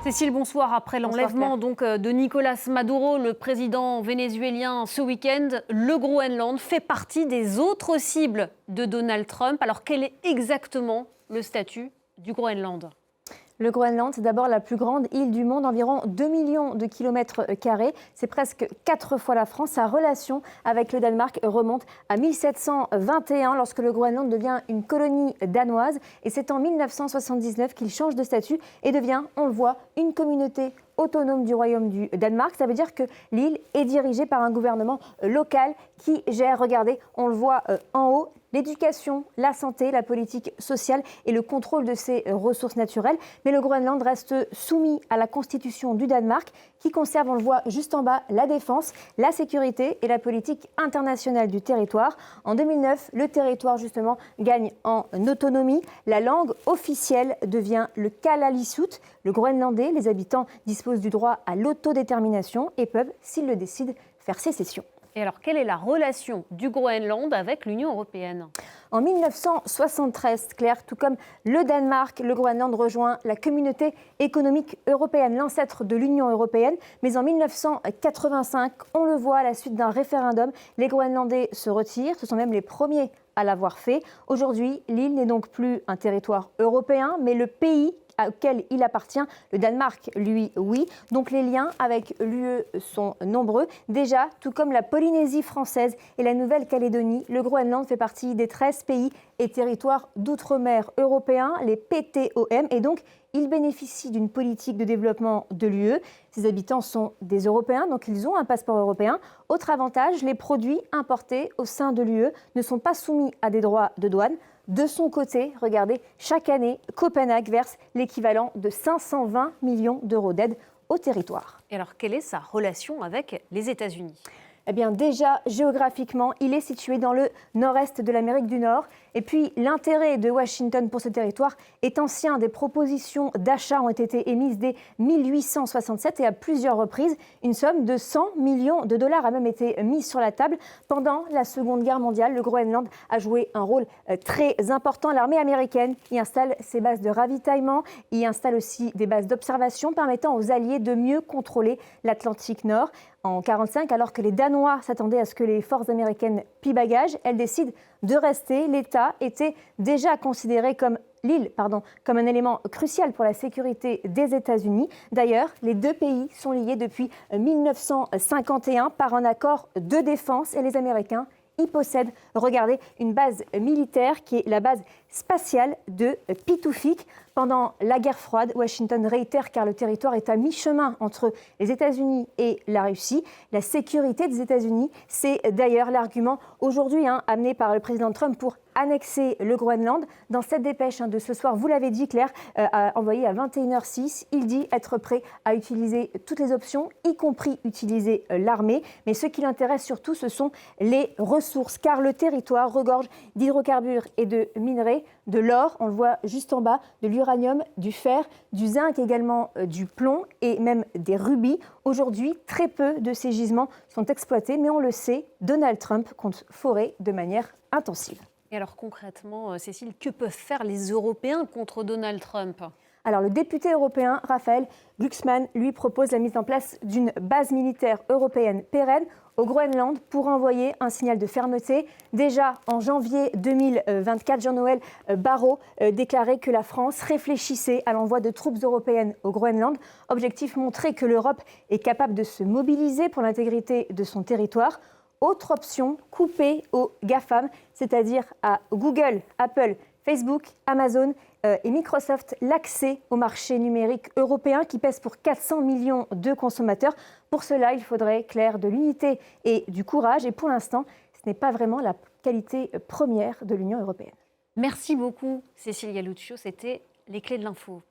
Cécile, bonsoir. Après l'enlèvement de Nicolas Maduro, le président vénézuélien, ce week-end, le Groenland fait partie des autres cibles de Donald Trump. Alors quel est exactement le statut du Groenland ? Le Groenland, c'est d'abord la plus grande île du monde, environ 2 millions de kilomètres carrés. C'est presque 4 fois la France. Sa relation avec le Danemark remonte à 1721, lorsque le Groenland devient une colonie danoise. Et c'est en 1979 qu'il change de statut et devient, on le voit, une communauté autonome du Royaume du Danemark. Ça veut dire que l'île est dirigée par un gouvernement local qui gère, regardez, on le voit en haut, l'éducation, la santé, la politique sociale et le contrôle de ses ressources naturelles. Mais le Groenland reste soumis à la constitution du Danemark qui conserve, on le voit juste en bas, la défense, la sécurité et la politique internationale du territoire. En 2009, le territoire justement gagne en autonomie. La langue officielle devient le Kalaallisut. Le groenlandais, les habitants disposent du droit à l'autodétermination et peuvent, s'ils le décident, faire sécession. Et alors, quelle est la relation du Groenland avec l'Union européenne ? En 1973, Claire, tout comme le Danemark, le Groenland rejoint la communauté économique européenne, l'ancêtre de l'Union européenne. Mais en 1985, on le voit à la suite d'un référendum, les Groenlandais se retirent. Ce sont même les premiers à l'avoir fait. Aujourd'hui, l'île n'est donc plus un territoire européen, mais le pays auquel il appartient. Le Danemark, lui, oui. Donc les liens avec l'UE sont nombreux. Déjà, tout comme la Polynésie française et la Nouvelle-Calédonie, le Groenland fait partie des 13 pays et territoires d'outre-mer européens, les PTOM, et donc il bénéficie d'une politique de développement de l'UE. Ses habitants sont des Européens, donc ils ont un passeport européen. Autre avantage, les produits importés au sein de l'UE ne sont pas soumis à des droits de douane. De son côté, regardez, chaque année, Copenhague verse l'équivalent de 520 millions d'euros d'aide au territoire. Et alors, quelle est sa relation avec les États-Unis ? Eh bien, déjà, géographiquement, il est situé dans le nord-est de l'Amérique du Nord. Et puis, l'intérêt de Washington pour ce territoire est ancien. Des propositions d'achat ont été émises dès 1867 et à plusieurs reprises. Une somme de 100 millions de dollars a même été mise sur la table. Pendant la Seconde Guerre mondiale, le Groenland a joué un rôle très important. L'armée américaine y installe ses bases de ravitaillement, y installe aussi des bases d'observation permettant aux Alliés de mieux contrôler l'Atlantique Nord. En 1945, alors que les Danois s'attendaient à ce que les forces américaines pillent bagage, elles décident de rester. L'État était déjà considéré comme comme un élément crucial pour la sécurité des États-Unis. D'ailleurs, les deux pays sont liés depuis 1951 par un accord de défense et les Américains y possèdent, regardez, une base militaire qui est la base spatiale de Pituffik. Pendant la guerre froide, Washington réitère car le territoire est à mi-chemin entre les États-Unis et la Russie. La sécurité des États-Unis, c'est d'ailleurs l'argument aujourd'hui amené par le président Trump pour annexer le Groenland. Dans cette dépêche de ce soir, vous l'avez dit Claire, envoyée à 21h06, il dit être prêt à utiliser toutes les options, y compris utiliser l'armée. Mais ce qui l'intéresse surtout, ce sont les ressources, car le territoire regorge d'hydrocarbures et de minerais, de l'or, on le voit juste en bas, de l'uranium, du fer, du zinc également, du plomb et même des rubis. Aujourd'hui, très peu de ces gisements sont exploités, mais on le sait, Donald Trump compte forer de manière intensive. Et alors concrètement, Cécile, que peuvent faire les Européens contre Donald Trump ? Alors le député européen Raphaël Glucksmann lui propose la mise en place d'une base militaire européenne pérenne au Groenland pour envoyer un signal de fermeté. Déjà en janvier 2024, Jean-Noël Barrot déclarait que la France réfléchissait à l'envoi de troupes européennes au Groenland. Objectif, montrer que l'Europe est capable de se mobiliser pour l'intégrité de son territoire. Autre option, couper aux GAFAM, c'est-à-dire à Google, Apple, Facebook, Amazon et Microsoft, l'accès au marché numérique européen qui pèse pour 400 millions de consommateurs. Pour cela, il faudrait, Claire, de l'unité et du courage. Et pour l'instant, ce n'est pas vraiment la qualité première de l'Union européenne. Merci beaucoup, Cécile Galluccio. C'était les clés de l'info.